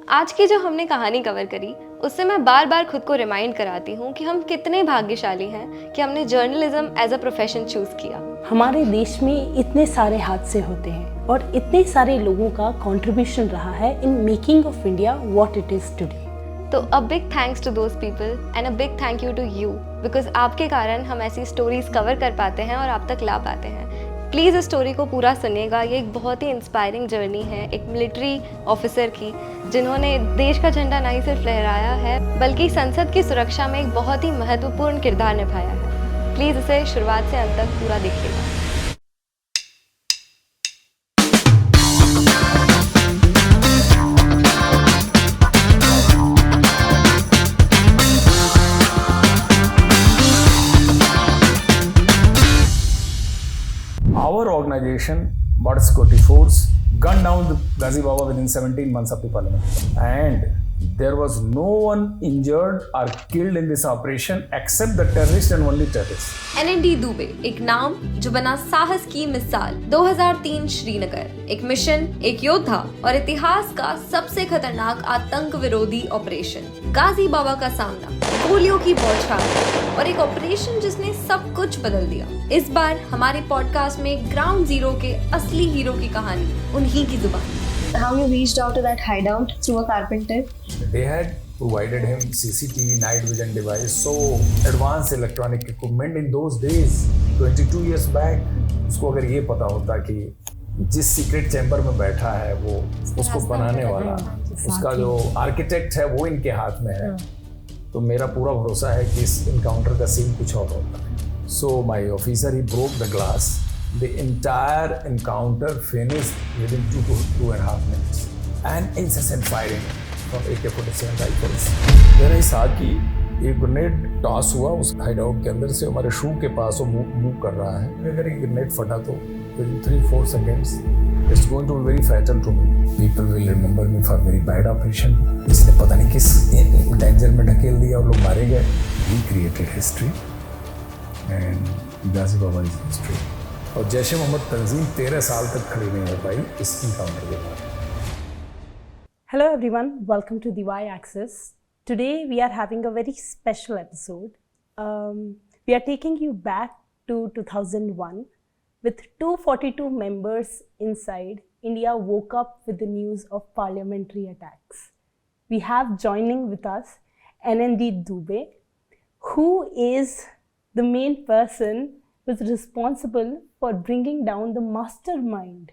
आज की जो हमने कहानी कवर करी उससे मैं बार बार खुद को रिमाइंड कराती हूँ कि हम कितने भाग्यशाली हैं कि हमने journalism as a profession choose किया। हमारे देश में इतने सारे हादसे होते हैं और इतने सारे लोगों का कंट्रीब्यूशन रहा है in making of India what it is today. तो a big thanks to those people and a big thank you to you, because आपके कारण हम ऐसी स्टोरीज कवर कर पाते हैं और आप तक ला पाते हैं। प्लीज़ इस स्टोरी को पूरा सुनिएगा। ये एक बहुत ही इंस्पायरिंग जर्नी है एक मिलिट्री ऑफिसर की, जिन्होंने देश का झंडा नहीं सिर्फ लहराया है बल्कि संसद की सुरक्षा में एक बहुत ही महत्वपूर्ण किरदार निभाया है। प्लीज़ इसे शुरुआत से अंत तक पूरा देखिएगा। Our organization, Border Security Force, gunned down the Ghazi Baba within 17 months of the parliament. And there was no one injured or killed in this operation except the terrorist and only terrorists. NND Dubey, एक नाम जो बना साहस की मिसाल। 2003 श्रीनगर, एक mission, एक योद्धा और इतिहास का सबसे खतरनाक आतंक विरोधी ऑपरेशन। गाजी बाबा का सामना, गोलियों की बौछार और एक ऑपरेशन जिसने सब कुछ बदल दिया। इस बार हमारे पॉडकास्ट में ग्राउंड जीरो के असली हीरो की कहानी उन्हीं की जुबान। How you reached out to that hideout through a carpenter? They had provided him CCTV night vision device, so advanced electronic equipment in those days, 22 years back. उसको अगर ये पता होता कि जिस सीक्रेट चैम्बर में बैठा है वो उसको बनाने वाला, उसका जो आर्किटेक्ट है वो इनके हाथ में है, तो मेरा पूरा भरोसा है कि इस इनकाउंटर का सीन कुछ और होता है। So my officer, he broke the glass. The entire encounter finished within 2.5 minutes. And incessant firing from AK-47 rifles. मेरे साथ की एक ग्रेनेड टॉस हुआ उस हाइडआउट के अंदर से हमारे शू के पास वो मूव कर रहा है। अगर एक ग्रेनेड फटा तो within 3-4 seconds it's going to be very fatal to me. People will remember me for very bad operation. इसने पता नहीं किस डेंजर में ढकेल दिया और लोग मारे गए। We created history and Ghazi Baba is history. और जैशे मोहम्मद तंजीम 13 साल तक खड़ी नहीं हो पाई इस इनकाउंटर के बाद। Hello everyone, welcome to the Y-Axis. Today we are having a very special episode. We are taking you back to 2001 with 242 members inside. India woke up with the news of parliamentary attacks. We have joining with us NND Dubey, who is the main person was responsible for bringing down the mastermind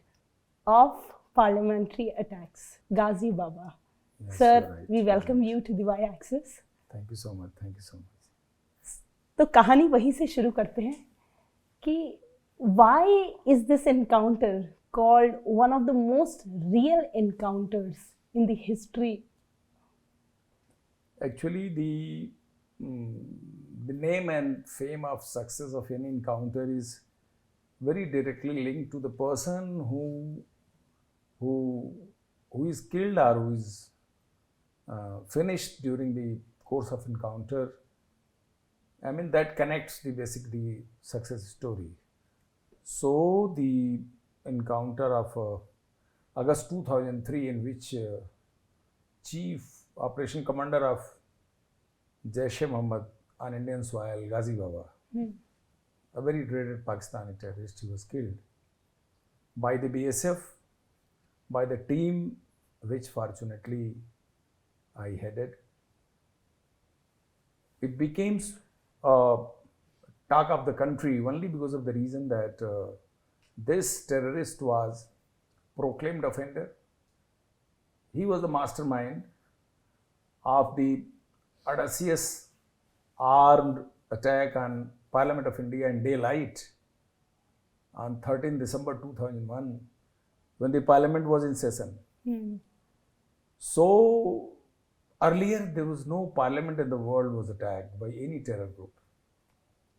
of parliamentary attacks, Ghazi Baba. Yes, Sir, right. we welcome you to the Y-Axis. Thank you so much. Thank you so much. तो कहानी वहीं से शुरू करते हैं कि why is this encounter called one of the most real encounters in the history? Actually, the name and fame of success of any encounter is very directly linked to the person who is killed or who is finished during the course of encounter. I mean, that connects the success story. So the encounter of August 2003, in which Chief Operation Commander of Jaish-e-Mohammed on Indian soil, Ghazi Baba, a very dreaded Pakistani terrorist, he was killed by the BSF, by the team which fortunately I headed. It became talk of the country only because of the reason that this terrorist was proclaimed offender. He was the mastermind of the audacious armed attack on Parliament of India in daylight on 13 December 2001 when the Parliament was in session. So earlier there was no Parliament in the world was attacked by any terror group.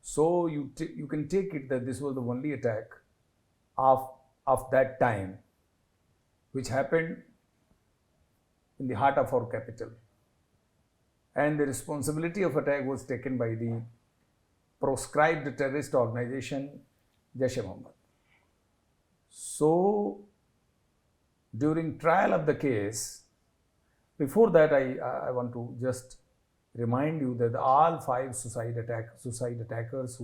So you can take it that this was the only attack of that time which happened in the heart of our capital. And the responsibility of attack was taken by the proscribed terrorist organization Jaish-e-Mohammed. So during trial of the case, Before that, I want to just remind you that all 5 suicide attackers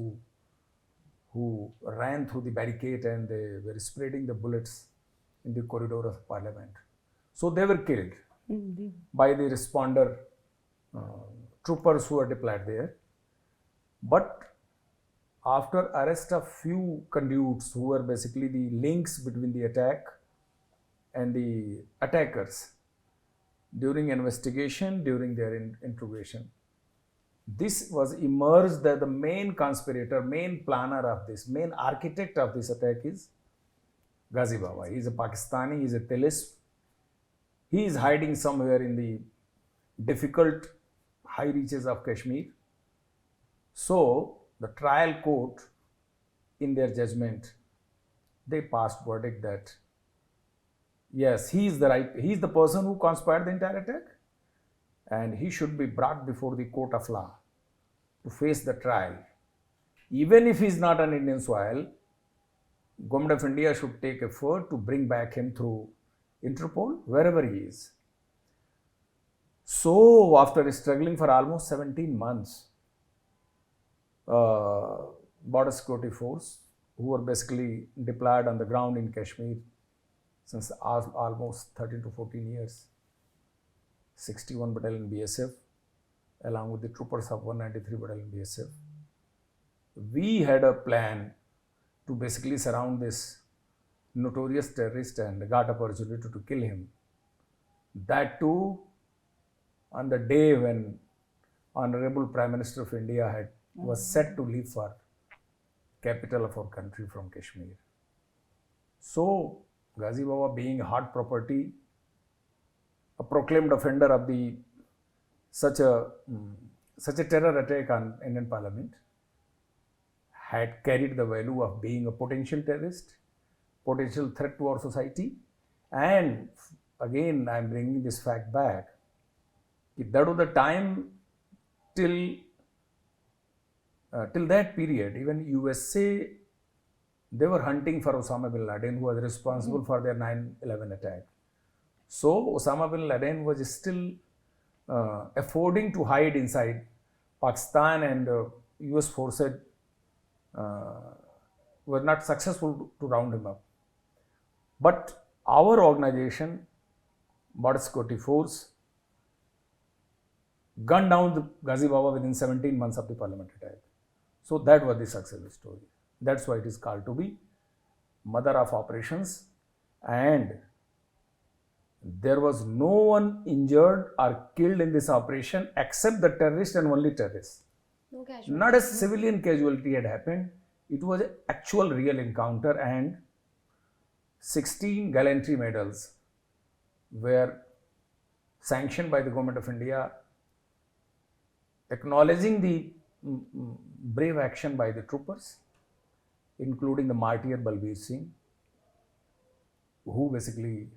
who ran through the barricade and they were spreading the bullets in the corridor of Parliament. So they were killed by the responder troopers who were deployed there. But after arrest of few conduits who were basically the links between the attack and the attackers, during investigation, during their interrogation, this was emerged that the main conspirator, main planner of this, main architect of this attack is Ghazi Baba. He is a Pakistani, he is a Tilis. He is hiding somewhere in the difficult high reaches of Kashmir. So the trial court, in their judgment, they passed verdict that yes, he is the person who conspired the entire attack, and he should be brought before the court of law to face the trial. Even if he is not on Indian soil, Government of India should take effort to bring back him through Interpol, wherever he is. So after struggling for almost 17 months, border security force, who were basically deployed on the ground in Kashmir since almost 13 to 14 years, 61 Battalion BSF, along with the troopers of 193 Battalion BSF, we had a plan to basically surround this notorious terrorist and got opportunity to kill him. That too on the day when Honorable Prime Minister of India was set to leave for capital of our country from Kashmir. So Ghazi Baba, being a hot property, a proclaimed offender of such a terror attack on Indian Parliament, had carried the value of being a potential terrorist, potential threat to our society. And again, I am bringing this fact back. That was the time till that period, even USA, they were hunting for Osama bin Laden, who was responsible for their 9/11 attack. So Osama bin Laden was still affording to hide inside Pakistan, and US forces were not successful to round him up. But our organization, Border Security Force, gunned down the Ghazi Baba within 17 months of the Parliament attack. So that was the success story. That's why it is called to be mother of operations, and there was no one injured or killed in this operation except the terrorist and only terrorists. No casualties. Not a civilian casualty had happened. It was an actual real encounter, and 16 gallantry medals were sanctioned by the Government of India, acknowledging the brave action by the troopers, including the martyr Balbir Singh, who basically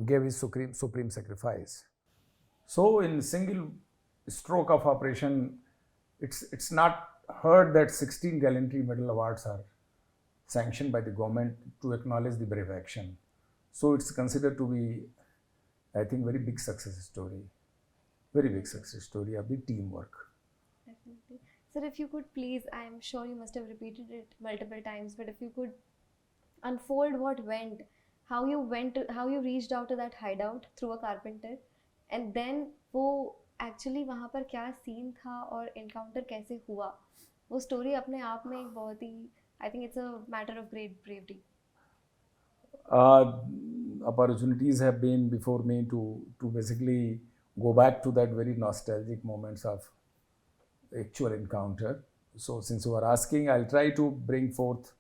gave his supreme sacrifice. So in single stroke of operation, it's not heard that 16 gallantry medal awards are sanctioned by the government to acknowledge the brave action. So it's considered to be, I think, very big success story. Very big success story of the teamwork. Definitely. Sir, if you could please, I am sure you must have repeated it multiple times, but if you could unfold what went, how you reached out to that hideout through a carpenter, and then वो actually वहाँ पर क्या scene था और encounter कैसे हुआ, वो story अपने आप में एक बहुत ही, I think it's a matter of great bravery. Opportunities have been before me to basically go back to that very nostalgic moments of actual encounter. So since you are asking, I'll try to bring forth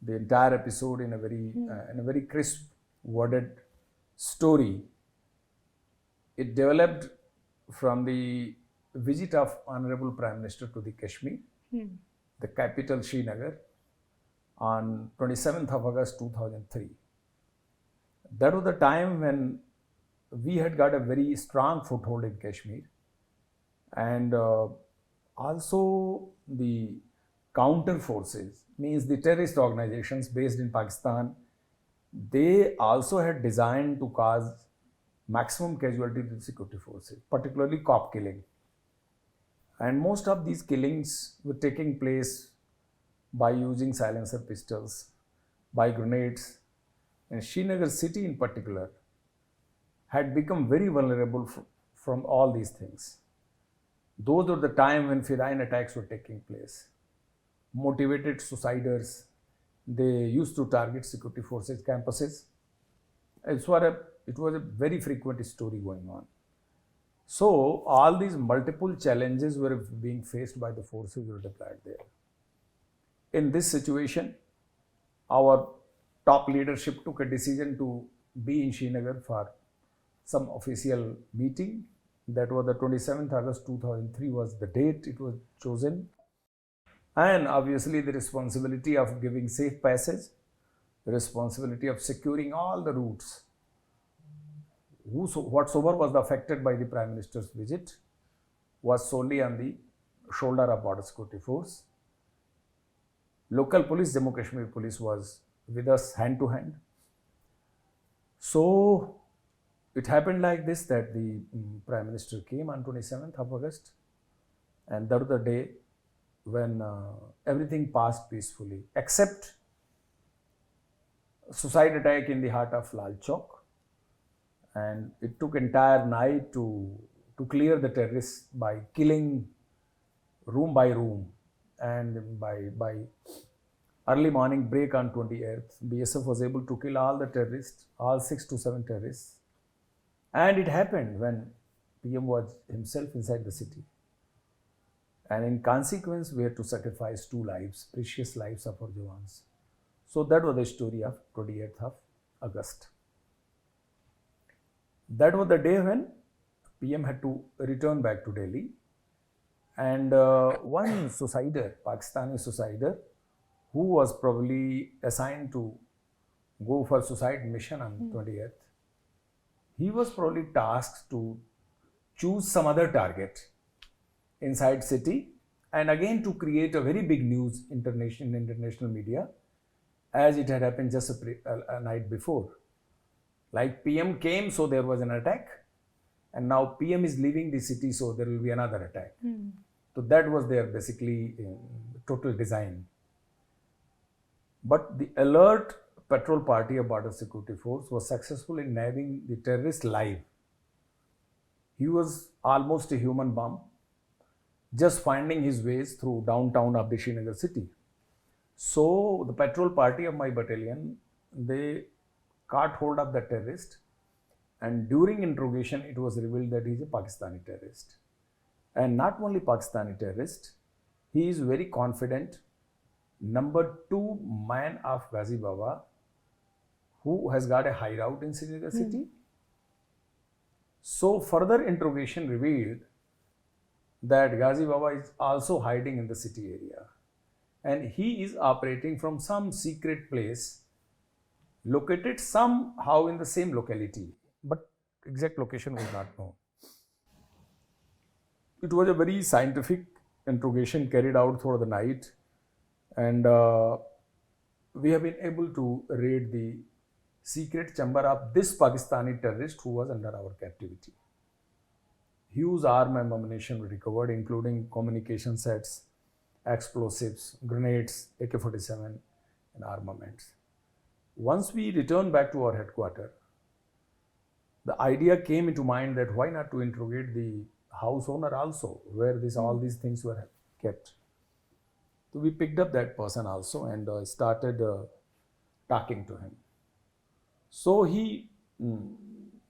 the entire episode in a very crisp worded story. It developed from the visit of Honorable Prime Minister to the Kashmir, the capital Srinagar, on 27th of August 2003. That was the time when we had got a very strong foothold in Kashmir, and also the counter forces, means the terrorist organizations based in Pakistan, they also had designed to cause maximum casualty to the security forces, particularly cop killing. And most of these killings were taking place by using silencer pistols, by grenades. And Srinagar city in particular had become very vulnerable from all these things. Those were the time when Firain attacks were taking place. Motivated suiciders, they used to target security forces campuses. It was a very frequent story going on. So all these multiple challenges were being faced by the forces who were deployed there. In this situation, our top leadership took a decision to be in Srinagar for some official meeting. That was the 27th August 2003 was the date it was chosen. And obviously the responsibility of giving safe passage, the responsibility of securing all the routes, whatsoever was affected by the Prime Minister's visit was solely on the shoulder of Border Security Force. Local police, Jammu Kashmir police was with us hand to hand. So it happened like this, that the Prime Minister came on 27th of August, and that was the day when everything passed peacefully, except suicide attack in the heart of Lal Chowk. And it took entire night to clear the terrorists by killing room by room. And by early morning break on 28th, BSF was able to kill all the terrorists, all 6 to 7 terrorists. And it happened when PM was himself inside the city. And in consequence, we had to sacrifice 2 lives, precious lives of our Jawans. So that was the story of 28th of August. That was the day when PM had to return back to Delhi. And one suicider, Pakistani suicider, who was probably assigned to go for suicide mission on 28th, he was probably tasked to choose some other target inside city, and again to create a very big news in international media, as it had happened just a night before. Like PM came, so there was an attack, and now PM is leaving the city, so there will be another attack. So that was their basically total design. But the alert patrol party of Border Security Force was successful in nabbing the terrorist live. He was almost a human bomb, just finding his ways through downtown of the Srinagar city. So the patrol party of my battalion, they caught hold of the terrorist, and during interrogation it was revealed that he is a Pakistani terrorist. And not only Pakistani terrorist, he is very confident number 2 man of Ghazi Baba, who has got a hideout in Srinagar city. So further interrogation revealed that Ghazi Baba is also hiding in the city area, and he is operating from some secret place located somehow in the same locality, but exact location was not known. It was a very scientific interrogation carried out through the night, and we have been able to raid the secret chamber of this Pakistani terrorist who was under our captivity. Huge arm and ammunition were recovered, including communication sets, explosives, grenades, AK-47 and armaments. Once we returned back to our headquarters, the idea came into mind that why not to interrogate the house owner also, where all these things were kept. So we picked up that person also and started talking to him. So he,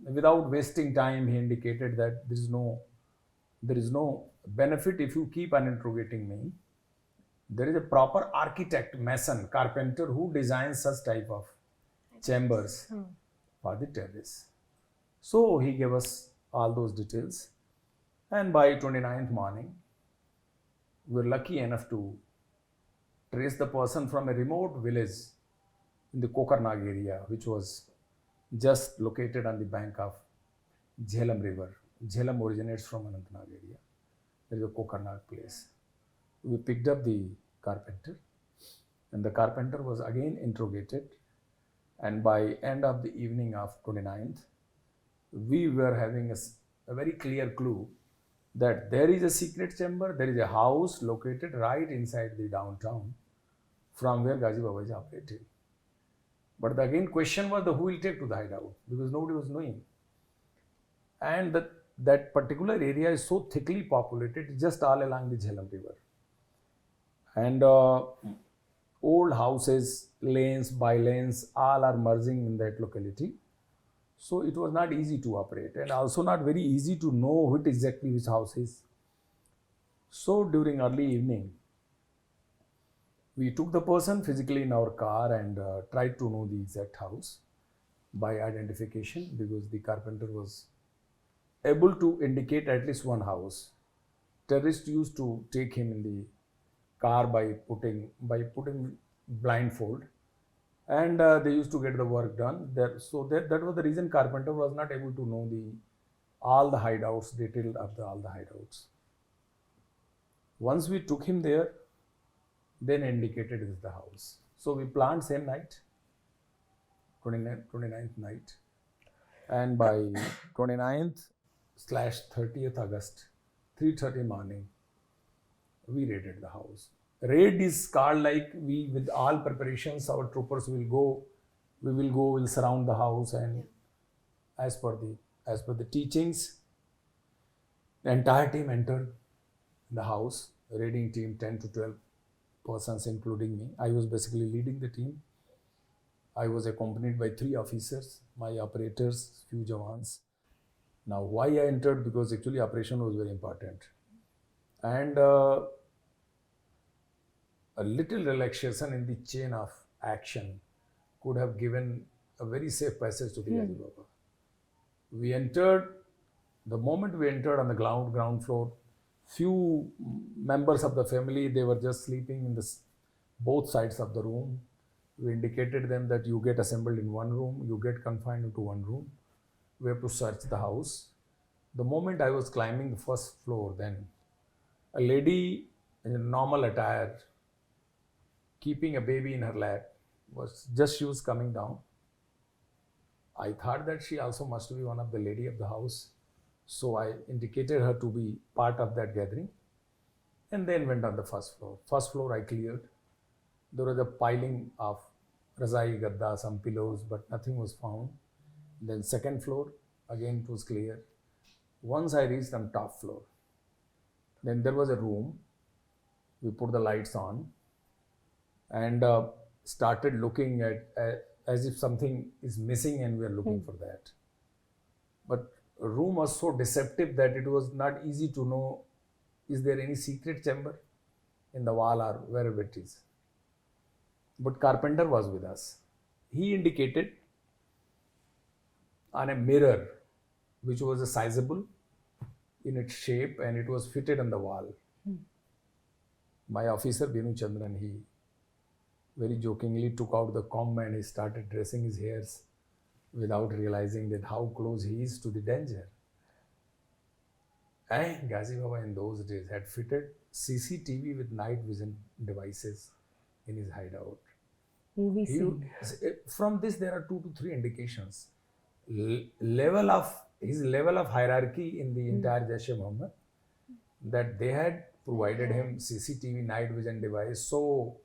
without wasting time, he indicated that there is no benefit if you keep on interrogating me. There is a proper architect, mason, carpenter who designs such type of chambers for the terrorists. So he gave us all those details, and by 29th morning, we were lucky enough to trace the person from a remote village in the Kokarnag area, which was just located on the bank of Jhelum river. Jhelum originates from Anantnag area. There is a Kokarnag place. We picked up the carpenter, and the carpenter was again interrogated, and by end of the evening of 29th, we were having a very clear clue that there is a secret chamber, there is a house located right inside the downtown from where Ghazi Babaji operated. But the again question was who will take to the hideout, because nobody was knowing. And that particular area is so thickly populated, just all along the Jhelum River. And old houses, lanes, by lanes, all are merging in that locality. So it was not easy to operate, and also not very easy to know what exactly which house is. So during early evening, we took the person physically in our car and tried to know the exact house by identification, because the carpenter was able to indicate at least one house. Terrorists used to take him in the car by putting blindfold, and they used to get the work done there. So that was the reason carpenter was not able to know all the hideouts, detail of all the hideouts. Once we took him there, then indicated is the house. So we planned same night, 29th night, and by 29th/30th August, 3:30 morning, we raided the house. Raid is called like we, with all preparations, our troopers will go, we'll surround the house, and as per the teachings, the entire team entered the house, raiding team 10 to 12 persons including me. I was basically leading the team. I was accompanied by 3 officers, my operators, few jawans. Now why I entered? Because actually operation was very important, and a little relaxation in the chain of action could have given a very safe passage to the Ghazi Baba. We entered, the moment we entered on the ground floor, few members of the family, they were just sleeping in both sides of the room. We indicated them that you get assembled in one room, you get confined into one room. We have to search the house. The moment I was climbing the first floor, then a lady in a normal attire, keeping a baby in her lap, she was coming down. I thought that she also must be one of the lady of the house. So I indicated her to be part of that gathering, and then went on the first floor. First floor I cleared. There was a piling of razai, gadda, some pillows, but nothing was found. Then second floor, again it was clear. Once I reached on top floor, then there was a room. We put the lights on and started looking at as if something is missing, and we are looking for that. But the room was so deceptive that it was not easy to know, is there any secret chamber in the wall or wherever it is. But carpenter was with us. He indicated on a mirror which was a sizable in its shape, and it was fitted on the wall. My officer Binu Chandran, he very jokingly took out the comb and he started dressing his hairs without realizing that how close he is to the danger. And Ghazi Baba in those days had fitted CCTV with night vision devices in his hideout. Movie scene. From this there are 2 to 3 indications. His level of hierarchy in the entire Jaish-e-Mohammed, that they had provided him CCTV night vision device, so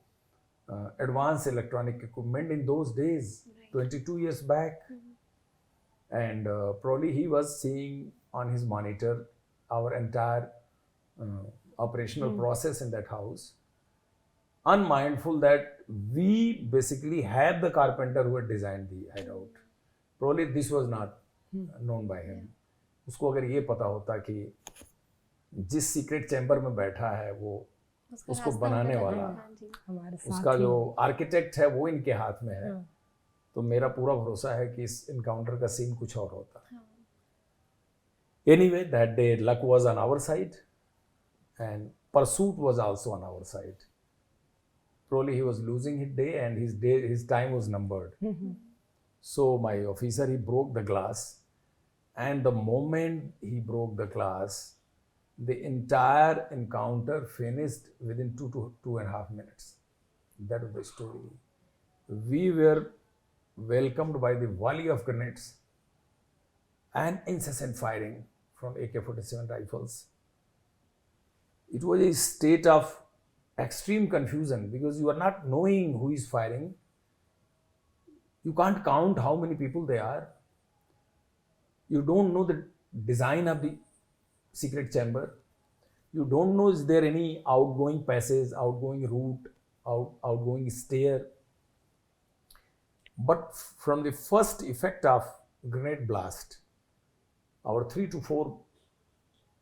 advanced electronic equipment in those days, 22 years back. And probably he was seeing on his monitor our entire operational process in that house, unmindful that we basically had the carpenter who had designed the hideout. Probably this was not known by him. उसको अगर ये पता होता कि जिस secret chamber में बैठा है वो उसको बनाने वाला, उसका जो आर्किटेक्ट है वो इनके हाथ में है, तो मेरा पूरा भरोसा है कि इस इनकाउंटर का सीन कुछ और होता. Anyway, that day luck was on our side and pursuit was also on our side. Probably he was losing his day and his time was numbered. So my officer, he broke the glass, and the moment he broke the glass, the entire encounter finished within 2 to 2.5 minutes. That was the story. We were welcomed by the volley of grenades. and incessant firing from AK-47 rifles. It was a state of extreme confusion because you are not knowing who is firing. You can't count how many people they are. You don't know the design of the secret chamber. You don't know is there any outgoing passage, outgoing route, outgoing stair. But from the first effect of grenade blast, our 3 to 4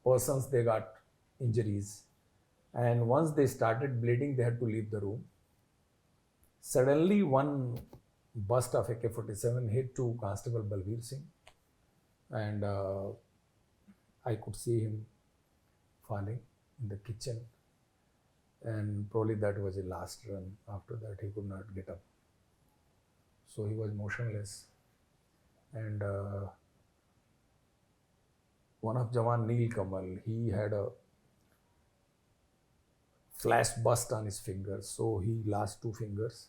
persons, they got injuries. And once they started bleeding, they had to leave the room. Suddenly, one burst of AK-47 hit to Constable Balveer Singh. And I could see him falling in the kitchen. And probably that was the last run. After that, he could not get up. So he was motionless. And one of Jawan Neel Kamal, he had a flash burst on his fingers, so he lost 2 fingers.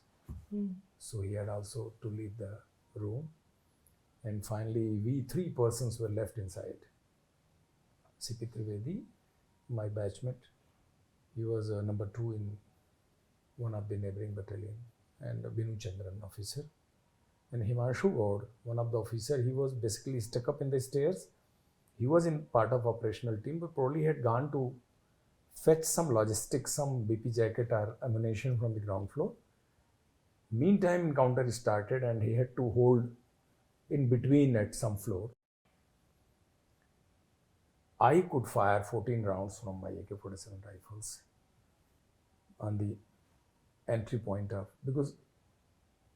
So he had also to leave the room. And finally, we 3 persons were left inside. C.P. Trivedi, my batchmate, he was number 2 in one of the neighboring battalion, and Binu Chandran officer. And Himanshu Gaur, one of the officer, he was basically stuck up in the stairs. He was in part of operational team, but probably had gone to fetch some logistics, some BP jacket or ammunition from the ground floor. Meantime, encounter started and he had to hold in between at some floor. I could fire 14 rounds from my AK-47 rifles on the entry point of, because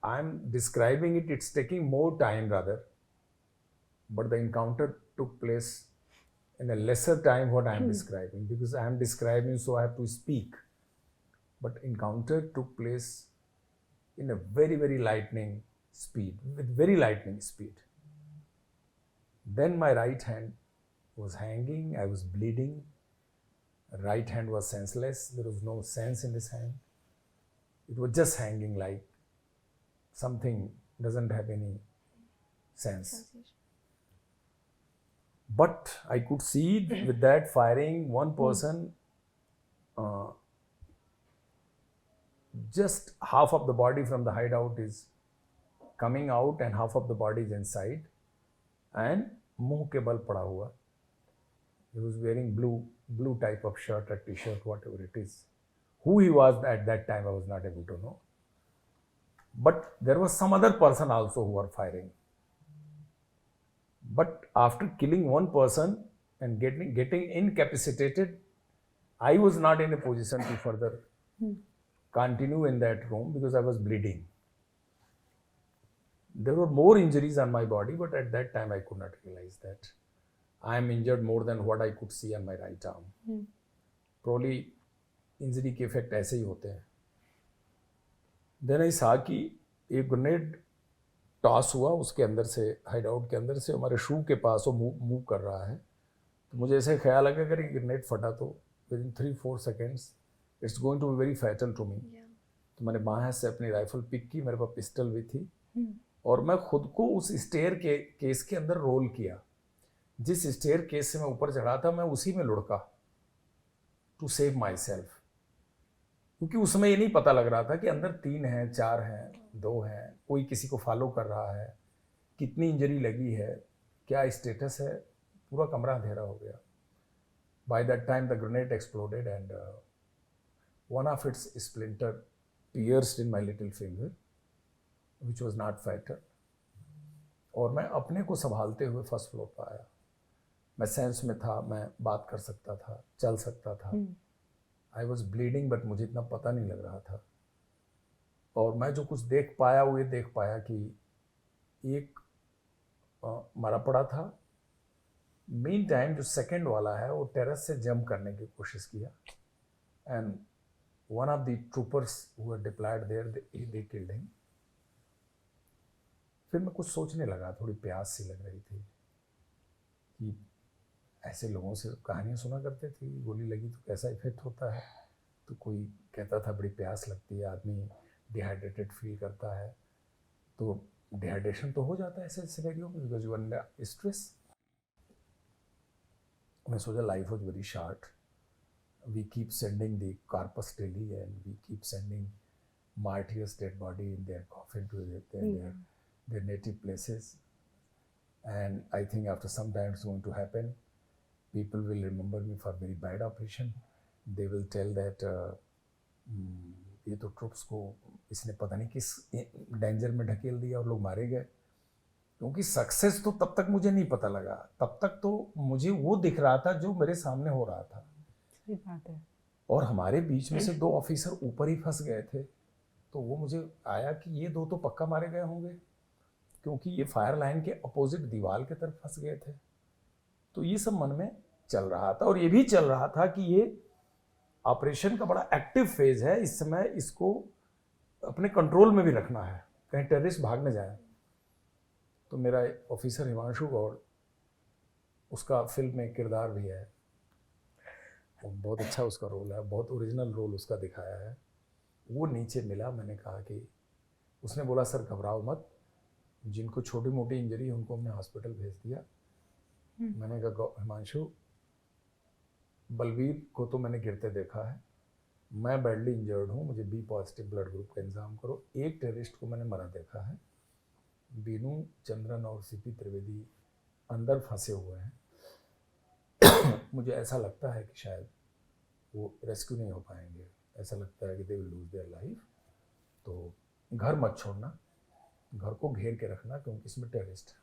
I'm describing it, it's taking more time rather, but the encounter took place in a lesser time what I am describing, because I am describing so I have to speak. But encounter took place in a very, very lightning speed, with very lightning speed. Then my right hand was hanging, I was bleeding, right hand was senseless, there was no sense in this hand. It was just hanging like something doesn't have any sense. But I could see with that firing, one person, just half of the body from the hideout is coming out and half of the body is inside, and मुंह के बल पड़ा हुआ. He was wearing blue type of shirt or t-shirt, whatever it is. Who he was at that time, I was not able to know. But there was some other person also who were firing. But after killing one person and getting incapacitated, I was not in a position to further continue in that room because I was bleeding. There were more injuries on my body, but at that time I could not realize that I am injured more than what I could see on my right arm. Probably injury के effect ऐसे ही होते हैं. Then I saw कि एक grenade toss हुआ, उसके अंदर से, हाइड आउट के अंदर से हमारे शू के पास वो मूव कर रहा है. तो मुझे ऐसे ख्याल आया कि अगर ग्रेनेड फटा तो within 3-4 seconds it's going to be very fatal to me. तो मैंने बाएं हाथ से अपनी राइफल पिक की, मेरे पास पिस्टल भी थी, और मैं खुद को उस स्टेयर के केस के अंदर रोल किया. जिस स्टेयर केस से मैं ऊपर चढ़ा था, मैं उसी में लुढ़का टू सेव माई सेल्फ. क्योंकि उस समय ये नहीं पता लग रहा था कि अंदर 3 हैं, 4 हैं, 2 हैं, कोई किसी को फॉलो कर रहा है, कितनी इंजरी लगी है, क्या स्टेटस है. पूरा कमरा अंधेरा हो गया. By that time the grenade exploded and one of its splinter pierced in my little finger which was not fatal. और मैं अपने को संभालते हुए फर्स्ट फ्लोर पर आया. मैं सेंस में था, मैं बात कर सकता था, चल सकता था. आई वॉज ब्लीडिंग, बट मुझे इतना पता नहीं लग रहा था. और मैं जो कुछ देख पाया वो ये देख पाया कि एक मरा पड़ा था. मीन टाइम जो सेकंड वाला है वो टेरेस से जंप करने की कोशिश किया, and one of the troopers who were deployed there they killed him. फिर मैं कुछ सोचने लगा, थोड़ी प्यास सी लग रही थी कि ऐसे लोगों से कहानियाँ सुना करते थे, गोली लगी तो कैसा इफेक्ट होता है. तो कोई कहता था बड़ी प्यास लगती है, आदमी डिहाइड्रेटेड फील करता है. तो डिहाइड्रेशन तो हो जाता है ऐसे सिनेरियो में बिकॉज यू अंडर स्ट्रेस. मैं सोचा life was very short. We keep sending the corpus daily, and we keep sending martyrs' dead body in their coffin to their native places. And I think after some time it's going to happen. People will remember me for very bad operation. They will tell that ये तो troops को इसने पता नहीं किस danger में ढकेल दिया और लोग मारे गए. क्योंकि सक्सेस तो तब तक मुझे नहीं पता लगा, तब तक तो मुझे वो दिख रहा था जो मेरे सामने हो रहा था. सही बात है. और हमारे बीच में से 2 ऑफिसर ऊपर ही फंस गए थे. तो वो मुझे आया कि ये 2 तो पक्का मारे गए होंगे, क्योंकि ये फायर लाइन के अपोजिट दीवार की तरफ फंस गए थे. तो ये सब मन में चल रहा था. और ये भी चल रहा था कि ये ऑपरेशन का बड़ा एक्टिव फेज है, इस समय इसको अपने कंट्रोल में भी रखना है, कहीं टेररिस्ट भाग न जाए. तो मेरा ऑफिसर हिमांशु गौड़, उसका फिल्म में किरदार भी है, बहुत अच्छा उसका रोल है, बहुत ओरिजिनल रोल उसका दिखाया है. वो नीचे मिला. मैंने कहा कि, उसने बोला सर घबराओ मत, जिनको छोटी मोटी इंजरी है उनको हमने हॉस्पिटल भेज दिया. मैंने कहा हिमांशु, बलवीर को तो मैंने गिरते देखा है, मैं बैडली इंजर्ड हूँ, मुझे बी पॉजिटिव ब्लड ग्रुप का इंतजाम करो. एक टेररिस्ट को मैंने मरा देखा है, बीनू चंद्रन और सीपी त्रिवेदी अंदर फंसे हुए हैं. मुझे ऐसा लगता है कि शायद वो रेस्क्यू नहीं हो पाएंगे, ऐसा लगता है कि they will lose their life. तो घर मत छोड़ना, घर को घेर के रखना, क्योंकि इसमें टेररिस्ट है.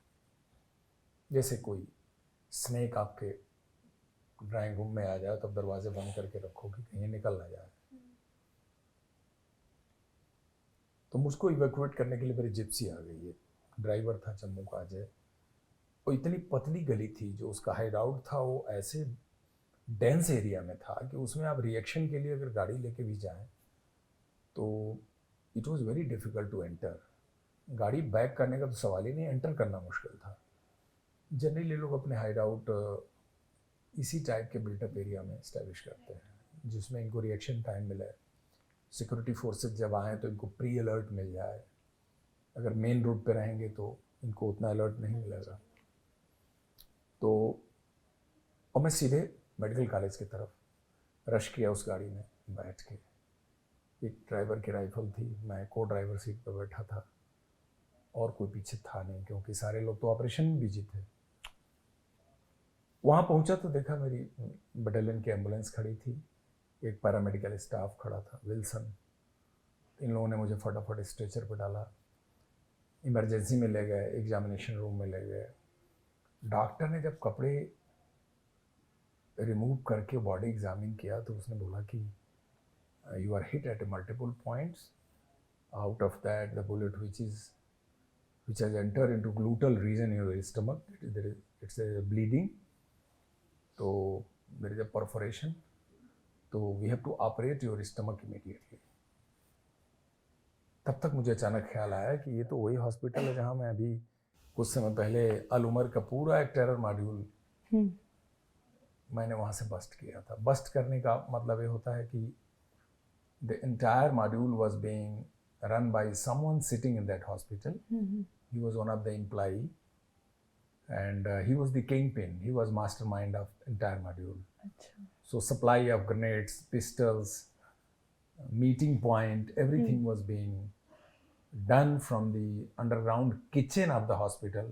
जैसे कोई स्नेक आपके ड्राइंग रूम में आ जाए तब दरवाजे बंद करके रखो कि कहीं निकल ना जाए. तो मुझको इवैक्यूएट करने के लिए मेरी जिप्सी आ गई है. ड्राइवर था जम्मू का अजय. वो इतनी पतली गली थी, जो उसका हाइड आउट था वो ऐसे डेंस एरिया में था कि उसमें आप रिएक्शन के लिए अगर गाड़ी लेके भी जाएं तो it was very difficult to enter. गाड़ी बैक करने का तो सवाल ही नहीं, एंटर करना मुश्किल था. जनरली लोग अपने हाइड आउट इसी टाइप के बिल्टअप एरिया में इस्टेब्लिश करते हैं, जिसमें इनको रिएक्शन टाइम मिले. सिक्योरिटी फोर्सेज जब आएँ तो इनको प्री अलर्ट मिल जाए. अगर मेन रोड पे रहेंगे तो इनको उतना अलर्ट नहीं मिलेगा. तो और मैं सीधे मेडिकल कॉलेज की तरफ रश किया उस गाड़ी में बैठ के. एक ड्राइवर की राइफल थी, मैं को ड्राइवर सीट पर बैठा था और कोई पीछे था नहीं, क्योंकि सारे लोग तो ऑपरेशन में बिजी थे. वहाँ पहुँचा तो देखा मेरी बटालियन की एम्बुलेंस खड़ी थी, एक पैरामेडिकल स्टाफ खड़ा था, विल्सन. इन लोगों ने मुझे फटाफट स्ट्रेचर पर डाला, इमरजेंसी में ले गए, एग्जामिनेशन रूम में ले गए. डॉक्टर ने जब कपड़े रिमूव करके बॉडी एग्जामिन किया तो उसने बोला कि you are hit at multiple points, out of that the bullet which has enter into gluteal region in your stomach, it's bleeding. तो देयर इज अ परफोरेशन, तो we have to operate your stomach immediately. तब तक मुझे अचानक ख्याल आया कि ये तो वही हॉस्पिटल है जहाँ मैं अभी कुछ समय पहले अल उमर का पूरा एक टेरर मॉड्यूल मैंने वहाँ से बस्ट किया था. बस्ट करने का मतलब ये होता है कि the entire module was being run by someone sitting in that hospital. He was one of the employee and he was the king pin, he was mastermind of entire module. So supply of grenades, pistols, meeting point, everything was being done from the underground kitchen of the hospital.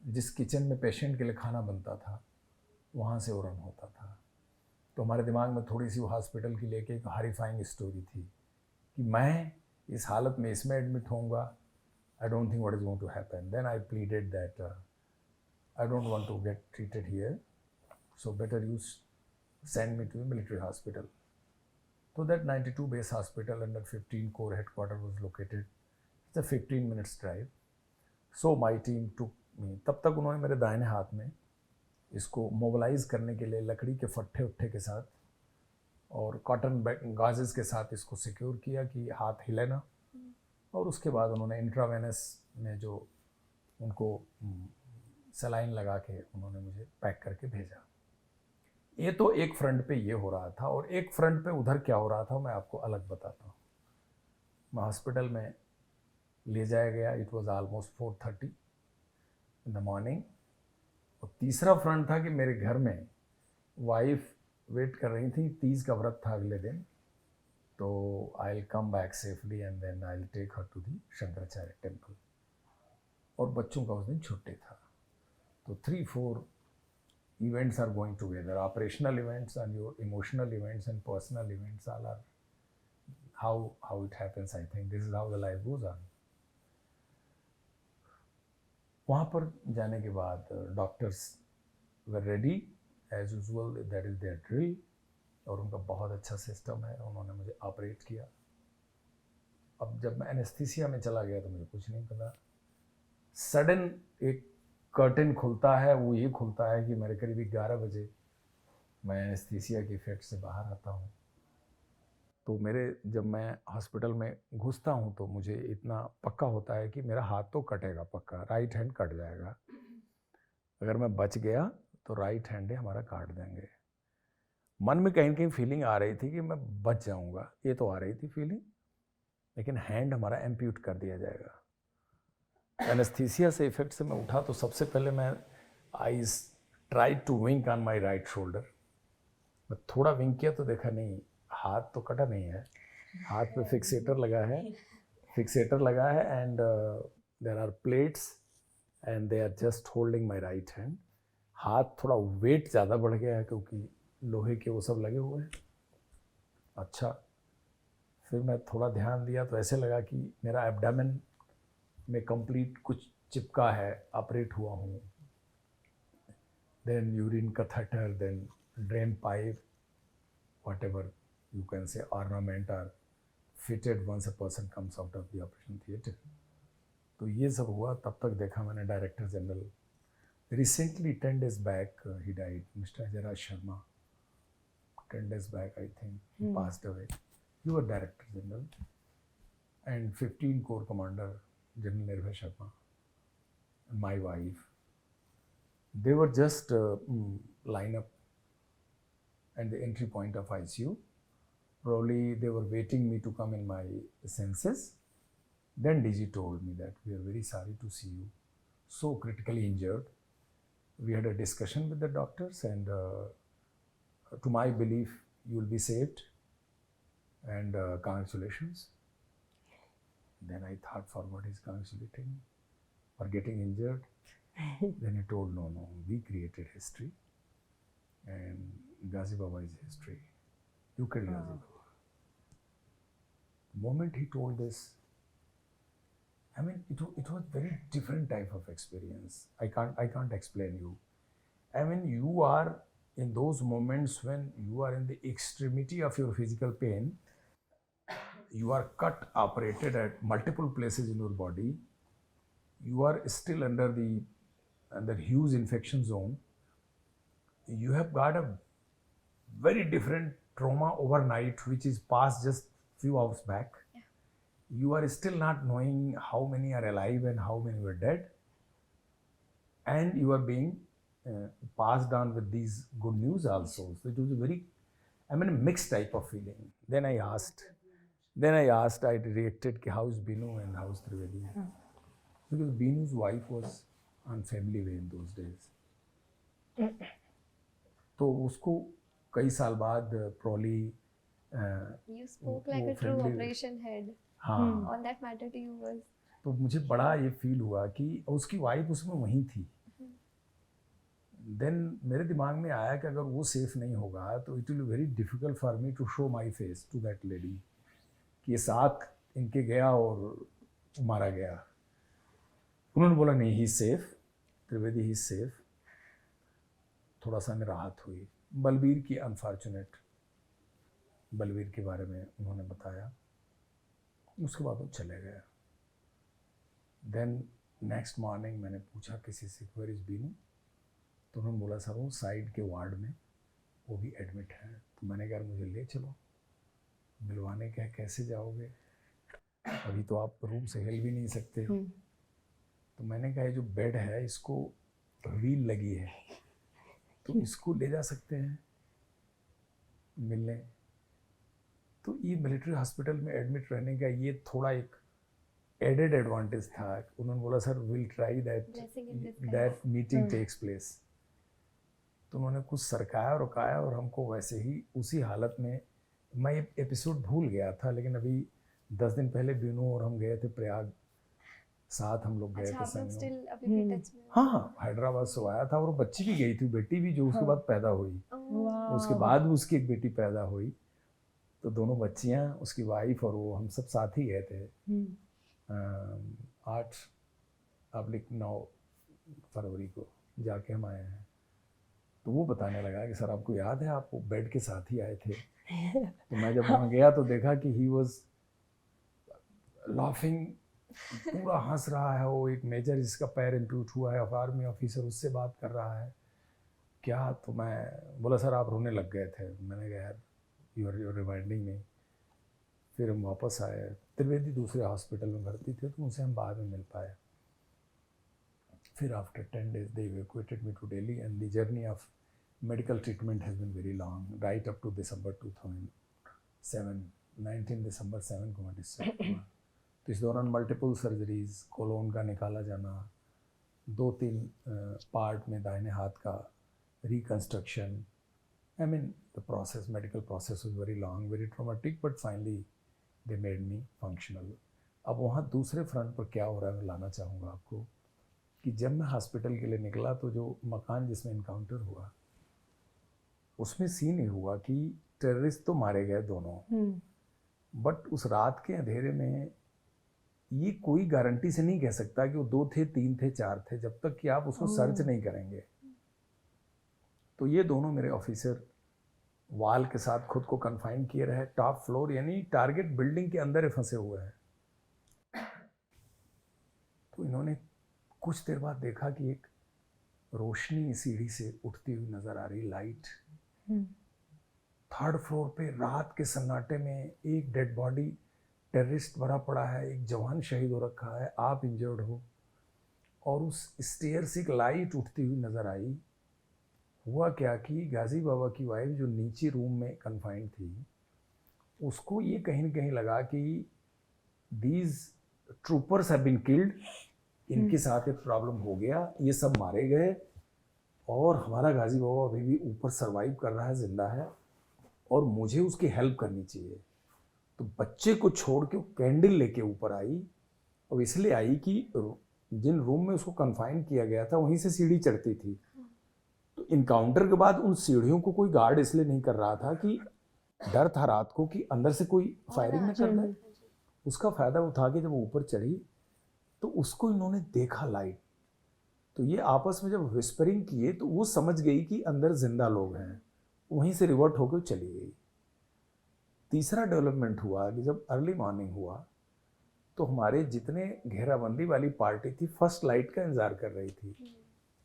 जिस kitchen में patient के लिए खाना बनता था वहाँ से वो रन होता था. तो हमारे दिमाग में थोड़ी सी वो हॉस्पिटल की लेके एक हॉरिफाइंग स्टोरी थी कि मैं इस हालत में इसमें एडमिट होऊंगा. I don't think what is going to happen. Then I pleaded that I don't want to get treated here, so better you send me to a military hospital. So that 92 base hospital under 15 Corps headquarters was located. It's a 15 minutes drive. So my team took me. तब तक उन्होंने मेरे दाहिने हाथ में इसको mobilise करने के लिए लकड़ी के फट्ठे उट्ठे के साथ और कॉटन गाजेस के साथ इसको सिक्योर किया कि हाथ हिले ना. और उसके बाद उन्होंने इंट्रावेनस में जो उनको सलाइन लगा के उन्होंने मुझे पैक करके भेजा. ये तो एक फ्रंट पे ये हो रहा था, और एक फ्रंट पे उधर क्या हो रहा था मैं आपको अलग बताता हूँ. मैं हॉस्पिटल में ले जाया गया. It was almost 4:30 in the morning. और तीसरा फ्रंट था कि मेरे घर में वाइफ वेट कर रही थी, 30 का व्रत था अगले दिन, तो I will come back safely and then I will take her to the Shankaracharya temple. और बच्चों का उस दिन छुट्टी था, तो 3-4 events are going together, operational events and your emotional events and personal events, all are how it happens. I think this is how the life goes on. वहाँ पर जाने के बाद doctors were ready as usual, that is their drill, और उनका बहुत अच्छा system है, उन्होंने मुझे ऑपरेट किया। अब जब मैं एनेस्थीसिया में चला गया तो मुझे कुछ नहीं पता। सडन एक कर्टेन खुलता है, वो ये खुलता है कि मेरे करीब 11 बजे मैं एनेस्थीसिया के इफेक्ट से बाहर आता हूँ। तो जब मैं हॉस्पिटल में घुसता हूँ तो मुझे इतना पक्का होता है कि मेरा हाथ तो कटेगा पक्का, राइट हैंड कट जाएगा। अगर मैं बच गया तो राइट हैंड हमारा काट देंगे। मन में कहीं कहीं फीलिंग आ रही थी कि मैं बच जाऊँगा, ये तो आ रही थी फीलिंग, लेकिन हैंड हमारा एम्प्यूट कर दिया जाएगा। एनेस्थीसिया से इफेक्ट से मैं उठा तो सबसे पहले मैं I tried to wink on my right shoulder. मैं थोड़ा विंक किया तो देखा नहीं, हाथ तो कटा नहीं है, हाथ पे फिक्सेटर लगा है and there are plates and they are just holding my right hand. हाथ थोड़ा वेट ज़्यादा बढ़ गया है क्योंकि लोहे के वो सब लगे हुए हैं। अच्छा, फिर मैं थोड़ा ध्यान दिया तो ऐसे लगा कि मेरा एब्डामेन में कंप्लीट कुछ चिपका है, ऑपरेट हुआ हूँ। Then urine catheter, then drain pipe, whatever you can say ornament are fitted once a person comes out of the operation theater. तो ये सब हुआ। तब तक देखा मैंने director general, recently 10 days back he died, Mr. Ajay Sharma. 10 days back I think he passed away. You were director general and 15 corps commander General Nirbhay Sharma and my wife. They were just line up at the entry point of ICU. Probably they were waiting me to come in my senses. Then DG told me that we are very sorry to see you so critically injured. We had a discussion with the doctors and to my belief you will be saved and congratulations. Then I thought, for what is congratulating for getting injured? Then he told, no, we created history and Ghazi Baba is history. You killed Ghazi Baba. The moment he told this, I mean, it was very different type of experience. I can't explain you. I mean, you are in those moments when you are in the extremity of your physical pain. You are cut, operated at multiple places in your body. You are still under huge infection zone. You have got a very different trauma overnight, which is passed just few hours back. Yeah. You are still not knowing how many are alive and how many were dead, and you are being passed on with these good news also. So it was a very, mixed type of feeling. Then I asked, I reacted, how is Binu and how is Trivedi? Because Binu's wife was on family way in those days. तो उसको कई साल बाद प्रॉली You spoke like a true operation head. हाँ, On that matter to you was. तो मुझे बड़ा ये फील हुआ कि उसकी वाइफ उसमें वहीं थी। देन मेरे दिमाग में आया कि अगर वो सेफ नहीं होगा तो it will be very difficult for me to show my face to that lady कि ये साथ इनके गया और मारा गया। उन्होंने बोला नहीं, ही सेफ, त्रिवेदी ही सेफ। थोड़ा सा में राहत हुई। बलबीर की अनफॉर्चुनेट, बलबीर के बारे में उन्होंने बताया, उसके बाद वो चले गए। देन नेक्स्ट मॉर्निंग मैंने पूछा किसी से, वेयर इज बीनू? तो उन्होंने बोला सर वो साइड के वार्ड में, वो भी एडमिट है। तो मैंने कहा मुझे ले चलो। मिलवाने क्या, कैसे जाओगे, अभी तो आप रूम से हिल भी नहीं सकते। तो मैंने कहा जो बेड है इसको व्हील लगी है तो इसको ले जा सकते हैं मिलने। तो ये मिलिट्री हॉस्पिटल में एडमिट रहने का ये थोड़ा एक एडेड एडवांटेज था। उन्होंने बोला sir will try that meeting takes place. तो उन्होंने कुछ सरकाया और रुकाया और हमको वैसे ही उसी हालत में, मैं ये एपिसोड भूल गया था, लेकिन अभी 10 दिन पहले बीनू और हम गए थे प्रयाग, साथ हम लोग गए अच्छा, थे आप लोग संगम। स्टिल अभी भी टच में? हाँ हाँ, हैदराबाद से आया था और वो बच्ची भी गई थी, बेटी भी जो उसके बाद पैदा हुई, उसके बाद भी उसकी एक बेटी पैदा हुई, तो दोनों बच्चियाँ, उसकी वाइफ और वो, हम सब साथ ही गए थे। 8/9 फरवरी को जाके हम आए हैं। तो वो बताने लगा कि सर आपको याद है आप वो बेड के साथ ही आए थे। तो मैं जब वहाँ गया तो देखा कि ही वॉज लाफिंग, पूरा हंस रहा है। वो एक मेजर जिसका पैर इम्प्यूट हुआ है, आर्मी ऑफिसर, उससे बात कर रहा है क्या। तो मैं बोला सर आप रोने लग गए थे। मैंने कहा यार यूर रिमाइंडिंग मी। फिर हम वापस आए, त्रिवेदी दूसरे हॉस्पिटल में भर्ती थे तो उनसे हम बाद में मिल पाए। फिर after 10 days they evacuated me to Delhi and the journey of medical treatment has been very long, right up to December 2007, 19 December 7 को मैं डिस्चार्ज हुआ। तो इस दौरान मल्टीपल सर्जरीज, कोलोन का निकाला जाना, 2-3 पार्ट में दाहिने हाथ का reconstruction, I mean the process, medical process was very long, very traumatic, but finally they made me functional। अब वहाँ दूसरे फ्रंट पर क्या हो रहा है मैं लाना चाहूँगा आपको कि जब मैं हॉस्पिटल के लिए निकला तो जो मकान जिसमें इनकाउंटर हुआ उसमें सीन ये हुआ कि टेररिस्ट तो मारे गए दोनों, बट उस रात के अंधेरे में ये कोई गारंटी से नहीं कह सकता कि वो 2 थे, 3 थे, 4 थे, जब तक कि आप उसको सर्च नहीं करेंगे। तो ये दोनों मेरे ऑफिसर वाल के साथ खुद को कन्फाइन किए रहे, टॉप फ्लोर यानी टारगेट बिल्डिंग के अंदर फंसे हुए हैं। तो इन्होंने कुछ देर बाद देखा कि एक रोशनी सीढ़ी से उठती हुई नजर आ रही, लाइट। 3rd फ्लोर पे रात के सन्नाटे में एक डेड बॉडी, टेररिस्ट भरा पड़ा है, एक जवान शहीद हो रखा है, आप इंजर्ड हो, और उस स्टेयर से एक लाइट उठती हुई नजर आई। हुआ क्या कि गाजी बाबा की वाइफ जो नीचे रूम में कन्फाइंड थी, उसको ये कहीं न कहीं लगा कि these troopers have been killed, इनके साथ एक प्रॉब्लम हो गया, ये सब मारे गए और हमारा गाजी बाबा अभी भी ऊपर सर्वाइव कर रहा है, जिंदा है, और मुझे उसकी हेल्प करनी चाहिए। तो बच्चे को छोड़ के वो कैंडल लेके ऊपर आई, और इसलिए आई कि जिन रूम में उसको कन्फाइन किया गया था वहीं से सीढ़ी चढ़ती थी। तो इनकाउंटर के बाद उन सीढ़ियों को कोई गार्ड इसलिए नहीं कर रहा था कि डर था रात को कि अंदर से कोई फायरिंग न कर दे। उसका फ़ायदा उठा के जब वो ऊपर चढ़ी तो उसको इन्होंने देखा लाइट। तो ये आपस में जब विस्परिंग किए तो वो समझ गई कि अंदर जिंदा लोग हैं, वहीं से रिवर्ट होकर चली गई। तीसरा डेवलपमेंट हुआ कि जब अर्ली मॉर्निंग हुआ तो हमारे जितने घेराबंदी वाली पार्टी थी फर्स्ट लाइट का इंतजार कर रही थी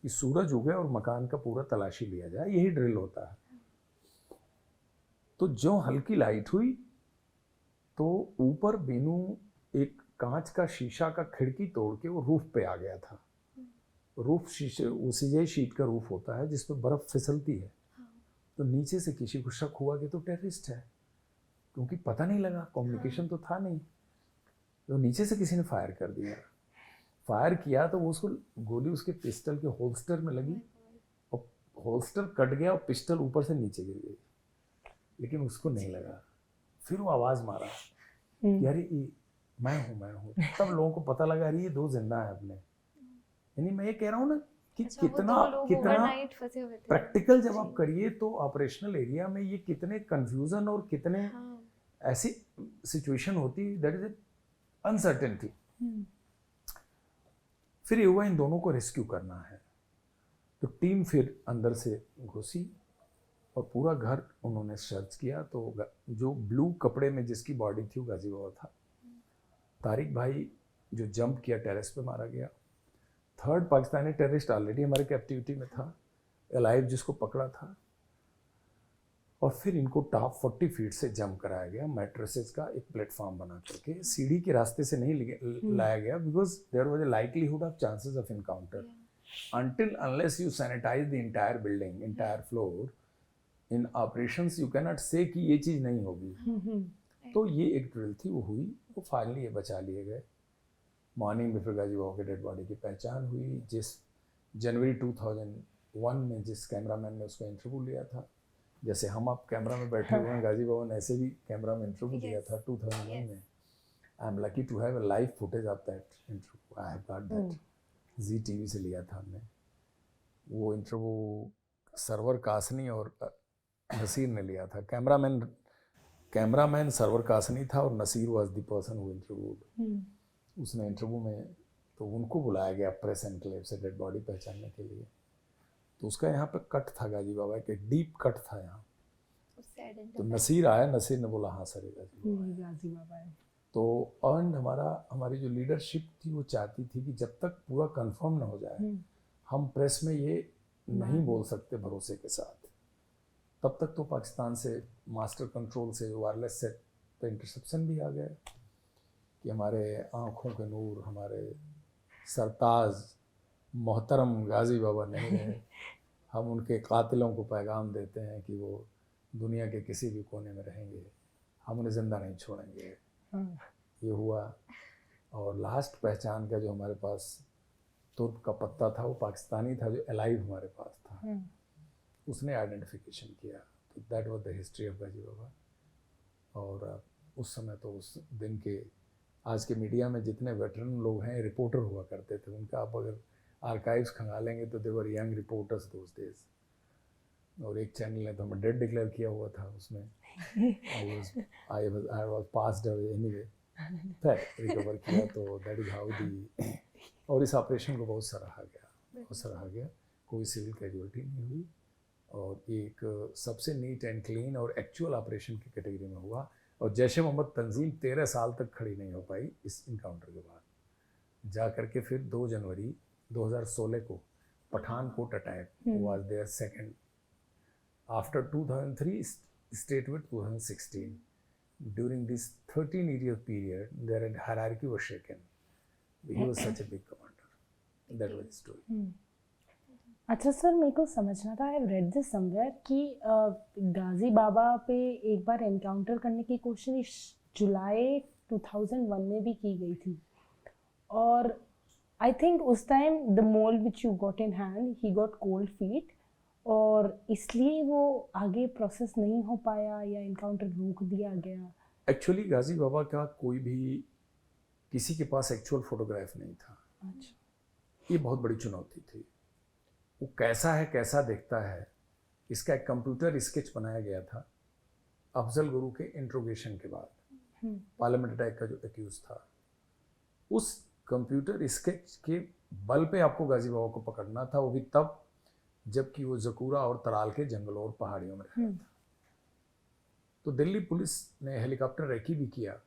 कि सूरज उगे और मकान का पूरा तलाशी लिया जाए, यही ड्रिल होता है। तो जो हल्की लाइट हुई तो ऊपर बीनू एक कांच का शीशा का खिड़की तोड़ के वो रूफ पे आ गया था। रूफ शीशे, उसी शीट का रूफ होता है जिस पे बर्फ फिसलती है। तो नीचे से किसी को शक हुआ कि तो टेररिस्ट है, क्योंकि पता नहीं लगा, कम्युनिकेशन तो था नहीं। तो नीचे से किसी ने फायर कर दिया। फायर किया तो वो उसको गोली उसके पिस्टल के होल्स्टर में लगी और होल्स्टर कट गया और पिस्टल ऊपर से नीचे गिर गई, लेकिन उसको नहीं लगा। फिर वो आवाज़ मारा कि अरे ये मैं हूँ। तब लोगों को पता लगा अरे ये 2 जिंदा है अपने। यानी मैं ये कह रहा हूँ ना कि कितना प्रैक्टिकल जब आप करिए तो ऑपरेशनल एरिया में ये कितने कंफ्यूजन और कितने ऐसी सिचुएशन होती, दैट इज अनसर्टेनिटी। फिर ये हुआ इन दोनों को रेस्क्यू करना है, तो टीम फिर अंदर से घुसी और पूरा घर उन्होंने सर्च किया। तो जो ब्लू कपड़े में जिसकी बॉडी थी वो गाजी बाबा था। तारिक भाई जो जंप किया टेरेस पे मारा गया। 3rd पाकिस्तानी टेररिस्ट ऑलरेडी हमारे कैप्टिविटी में था, अलाइव जिसको पकड़ा था। और फिर इनको टॉप 40 फीट से जंप कराया गया, मैट्रेसेस का एक प्लेटफॉर्म बना करके। सीढ़ी के रास्ते से नहीं लाया गया because there was a likelihood of chances of encounter. until unless you sanitize the entire building, entire floor, in operations you cannot say कि ये चीज़ नहीं होगी। तो ये एक ड्रिल थी, वो हुई, वो फाइनली ये बचा लिए गए। मॉर्निंग में फिर गाजी बाबा के डेड बॉडी की पहचान हुई, जिस जनवरी वन में जिस कैमरामैन ने उसका इंटरव्यू लिया था, जैसे हम आप कैमरा में बैठे हुए हैं गाजी बाबा ने ऐसे भी कैमरा में इंटरव्यू दिया था 2001 में। I am lucky to have a live footage of that interview. I have got that, Zee TV से लिया था हमने वो इंटरव्यू। सरवर कासनी और नसीर ने लिया था। कैमरामैन सरवर कासनी था और Naseer was the person who interviewed. उसने इंटरव्यू में तो उनको बुलाया गया प्रेस एनक्लेव से डेड बॉडी पहचानने के लिए। तो उसका यहाँ पे कट था गाजी बाबा के, डीप कट था यहाँ। तो नसीर आया, नसीर ने बोला हाँ सर ये गाजी बाबा है। तो अर्न हमारी जो लीडरशिप थी वो चाहती थी कि जब तक पूरा कंफर्म ना हो जाए हम प्रेस में ये नहीं बोल सकते भरोसे के साथ। तब तक तो पाकिस्तान से मास्टर कंट्रोल से वायरलेस सेट पे इंटरसेप्शन भी आ गया कि हमारे आँखों के नूर, हमारे सरताज मोहतरम गाजी बाबा नहीं है। हम उनके कातिलों को पैगाम देते हैं कि वो दुनिया के किसी भी कोने में रहेंगे, हम उन्हें ज़िंदा नहीं छोड़ेंगे। ये हुआ। और लास्ट पहचान का जो हमारे पास तुर्क का पत्ता था वो पाकिस्तानी था जो अलाइव हमारे पास था, उसने आइडेंटिफिकेशन किया। तो that was the history of Ghazi Baba. और उस समय तो उस दिन के आज के मीडिया में जितने वेटरन लोग हैं रिपोर्टर हुआ करते थे, उनका आप अगर आर्काइव्स खंगालेंगे तो they were young reporters those days. और एक चैनल ने तो हमें डेड डिक्लेयर किया हुआ था उसमें। I was passed away anyway, फिर रिकवर किया। तो दैट इज हाउ दी। और इस ऑपरेशन को बहुत सराहा गया। कोई सिविल कैजुअलिटी नहीं हुई और एक सबसे नीट एंड क्लीन और एक्चुअल ऑपरेशन की कैटेगरी में हुआ। और जैश ए मोहम्मद तंजीम 13 साल तक खड़ी नहीं हो पाई इस इनकाउंटर के बाद। जा करके फिर 2 जनवरी 2016 को Pathankot attack was there second after 2003 state with 2016। During this 13-year period their hierarchy was shaken. He was such a big commander. That was the story. अच्छा सर, मेरे को समझना था, आई रेड दिस समवेयर कि गाजी बाबा पे एक बार एनकाउंटर करने की कोशिश जुलाई 2001 में भी की गई थी। और आई थिंक उस time the mole which you got in hand, he got cold feet, और इसलिए वो आगे प्रोसेस नहीं हो पाया या इनकाउंटर रोक दिया गया। एक्चुअली गाजी बाबा का कोई भी किसी के पास एक्चुअल फोटोग्राफ नहीं था। अच्छा, ये बहुत बड़ी चुनौती थी। वो कैसा है, कैसा दिखता है, इसका एक कंप्यूटर स्केच बनाया गया था अफजल गुरु के इंट्रोगेशन के बाद। पार्लियामेंट अटैक का जो एक्यूज था, उस कंप्यूटर स्केच के बल पे आपको गाजी बाबा को पकड़ना था, वो भी तब जबकि वो जकूरा और तराल के जंगलों और पहाड़ियों में रहता था। तो दिल्ली पुलिस ने हेलीकॉप्टर रेकी भी किया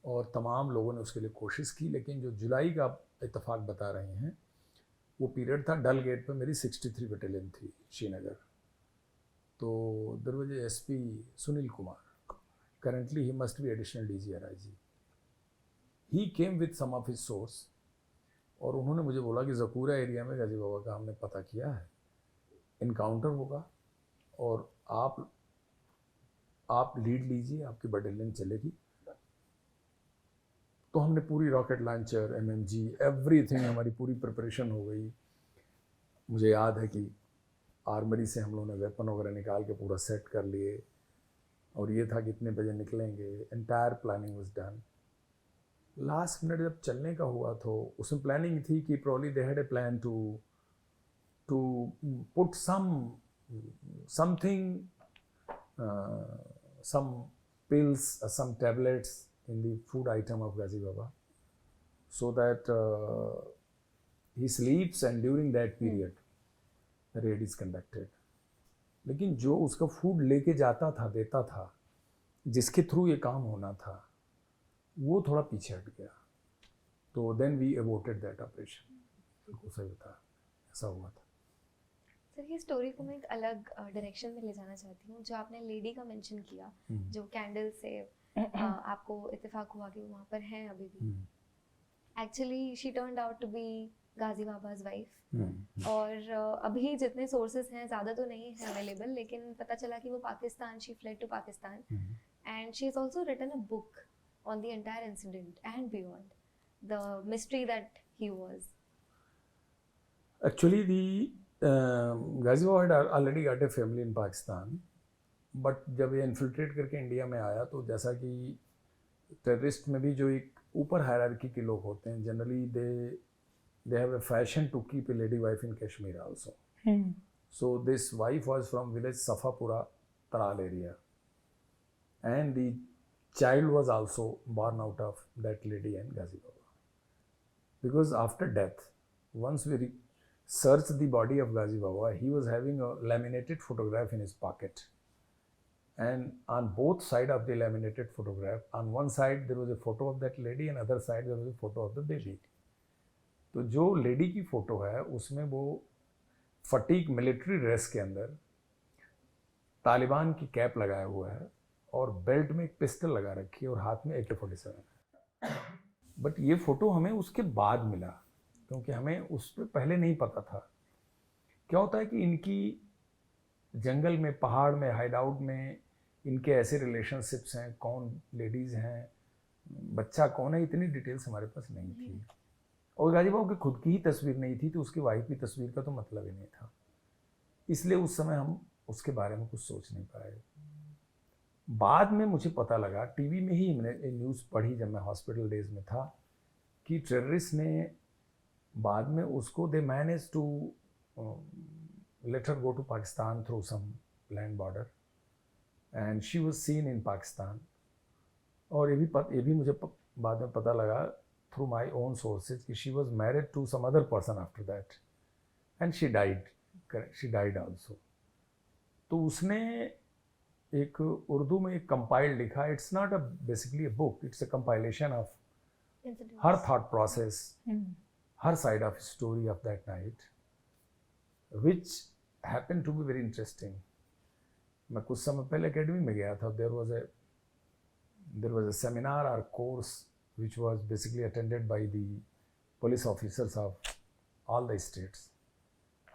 और तमाम लोगों ने उसके लिए कोशिश की। लेकिन जो जुलाई का इत्तेफाक बता रहे हैं वो पीरियड था, डल गेट पे मेरी 63 बटालियन थी श्रीनगर। तो there was SP Sunil Kumar, currently he must be additional DG/IG। He came with some of his source और उन्होंने मुझे बोला कि जकूरा एरिया में गाजी बाबा का हमने पता किया है, इनकाउंटर होगा और आप लीड लीजिए, आपकी बटालियन चलेगी। तो हमने पूरी रॉकेट लॉन्चर, MMG, एवरीथिंग, हमारी पूरी प्रिपरेशन हो गई। मुझे याद है कि आर्मरी से हम लोगों ने वेपन वगैरह निकाल के पूरा सेट कर लिए और ये था कि इतने बजे निकलेंगे। Entire planning was done. Last minute जब चलने का हुआ तो उसमें प्लानिंग थी कि probably they had a plan to put something, some pills, some tablets in the food item of Ghazi Baba, so that he sleeps and during that period the raid is conducted. लेकिन जो उसका food लेके जाता था, देता था, जिसके through ये काम होना था, वो थोड़ा पीछे हट गया। तो then we aborted that operation. बिल्कुल सही बता, ऐसा हुआ था। सर, ये स्टोरी को मैं एक अलग डायरेक्शन में ले जाना चाहती हूँ। जो आपने लेडी का मेंशन किया, जो कैंडल से आपको इत्तेफाक हुआ कि वो वहाँ पर हैं अभी भी, actually she turned out to be Ghazi Baba's wife. और अभी जितने सोर्सेज हैं, ज़्यादा तो नहीं है अवेलेबल, लेकिन पता चला कि वो Pakistan, she fled to Pakistan and she is also written a book on the entire incident and beyond the mystery that he was. Actually, the Ghazi Baba had already got a family in Pakistan, but जब ये infiltrate करके India में आया तो जैसा कि terrorist में भी जो एक ऊपर हायरार्की के लोग होते हैं, generally they have a fashion to keep a lady wife in Kashmir also. So this wife was from village Safapura Tral area, and the child was also born out of that lady and Ghazi Baba. Because after death, once we searched the body of Ghazi Baba, he was having a laminated photograph in his pocket. And on both sides of the laminated photograph, on one side there was a photo of that lady and other side there was a photo of the baby. तो जो lady की photo है उसमें वो fatigue military dress के अंदर तालिबान की cap लगाया हुआ है और बेल्ट में एक पिस्टल लगा रखी है और हाथ में AK-47 है. बट ये फ़ोटो हमें उसके बाद मिला, क्योंकि हमें उस पर पहले नहीं पता था. क्या होता है कि इनकी जंगल में, पहाड़ में, हाइड आउट में इनके ऐसे रिलेशनशिप्स हैं, कौन लेडीज़ हैं, बच्चा कौन है, इतनी डिटेल्स हमारे पास नहीं थी. और गाजी बाबू की खुद की ही तस्वीर नहीं थी तो उसकी वाइफ की तस्वीर का तो मतलब ही नहीं था. इसलिए उस समय हम उसके बारे में कुछ सोच नहीं पाए. बाद में मुझे पता लगा, टीवी में ही मैंने न्यूज़ पढ़ी जब मैं हॉस्पिटल डेज में था, कि टेररिस्ट ने बाद में उसको they manage to let her go to Pakistan through some land border and she was seen in Pakistan. और ये भी मुझे बाद में पता लगा through my own sources कि she was married to some other person after that and she died also. तो उसने एक उर्दू में एक compiled लिखा. It's not basically a book, it's a compilation of her thought process, her side of story of that night, which happened to be very interesting. मैं कुछ समय पहले अकेडमी में गया था. there was a seminar or course which was basically attended by the police officers of all the states,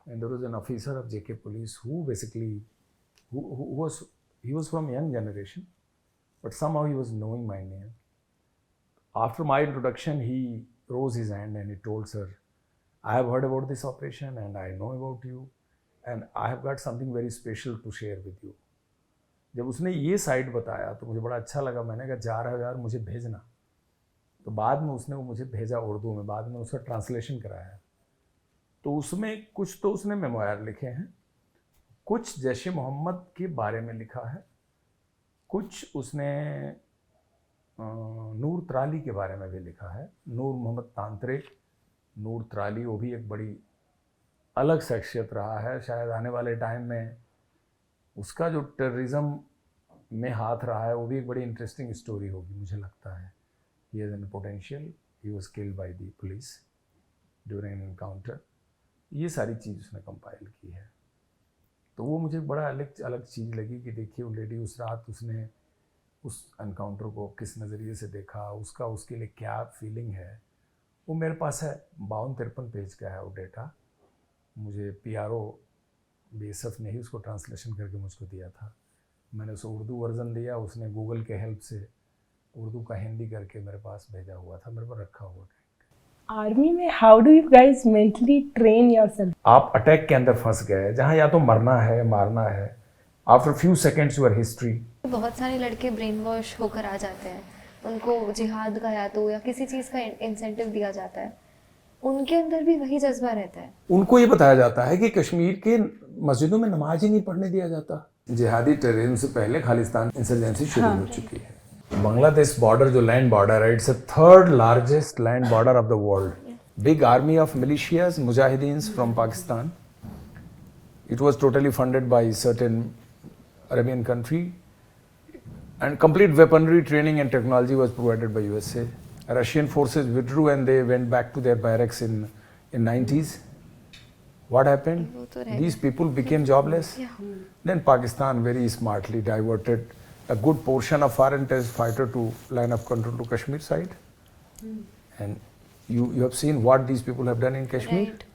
and there was an officer of JK police who basically he was from young generation, but somehow he was knowing my name. After my introduction, he rose his hand and he told, "Sir, I have heard about this operation and I know about you and I have got something very special to share with you." जब उसने ये side बताया तो मुझे बड़ा अच्छा लगा. मैंने कहा, जा रहा है यार, मुझे भेजना. तो बाद में उसने वो मुझे भेजा उर्दू में, बाद में उसका ट्रांसलेशन कराया. तो उसमें कुछ तो उसने मेमोयर लिखे हैं, कुछ जैश मोहम्मद के बारे में लिखा है, कुछ उसने नूर त्राली के बारे में भी लिखा है. नूर मोहम्मद तांत्रिक, नूर त्राली, वो भी एक बड़ी अलग शख्सियत रहा है. शायद आने वाले टाइम में उसका जो टेररिज्म में हाथ रहा है वो भी एक बड़ी इंटरेस्टिंग स्टोरी होगी, मुझे लगता है. He has an potential. He was killed by the police during an encounter. ये सारी चीज़ उसने कंपाइल की है. तो वो मुझे बड़ा अलग चीज़ लगी कि देखिए वो लेडी उस रात उसने उस एनकाउंटर को किस नज़रिए से देखा, उसका उसके लिए क्या फीलिंग है. वो मेरे पास है, 52-53 पेज का है वो डेटा. मुझे PRO BSF ने ही उसको ट्रांसलेशन करके मुझको दिया था. मैंने उसे उर्दू वर्जन दिया, उसने गूगल के हेल्प से उर्दू का हिंदी करके मेरे पास भेजा हुआ था, मेरे पर रखा हुआ था. आर्मी में how do you guys mentally train yourself? आप अटैक के अंदर फंस गए जहाँ या तो मरना है, मारना है. After few seconds your history. बहुत सारे लड़के ब्रेन वॉश होकर आ जाते हैं, उनको जिहाद का या तो या किसी चीज़ का इंसेंटिव दिया जाता है. उनके अंदर भी वही जज्बा रहता है. उनको ये बताया जाता है कि कश्मीर के मस्जिदों में नमाज ही नहीं पढ़ने दिया जाता. जिहादी टेररिज्म से पहले खालिस्तान इंसर्जेंसी शुरू हो चुकी है. बांग्लादेश बॉर्डर जो लैंड बॉर्डर है, it's a 3rd largest land border of the world. Big army of militias mujahideens from Pakistan. It was totally funded by certain Arabian country and complete weaponry training and technology was provided by USA. Russian forces withdrew and they went back to their barracks in 90s. What happened? These people became jobless. Then Pakistan very smartly diverted a good portion of foreign terrorist fighter to line of control to Kashmir side. And you have seen what these people have done in Kashmir. Right.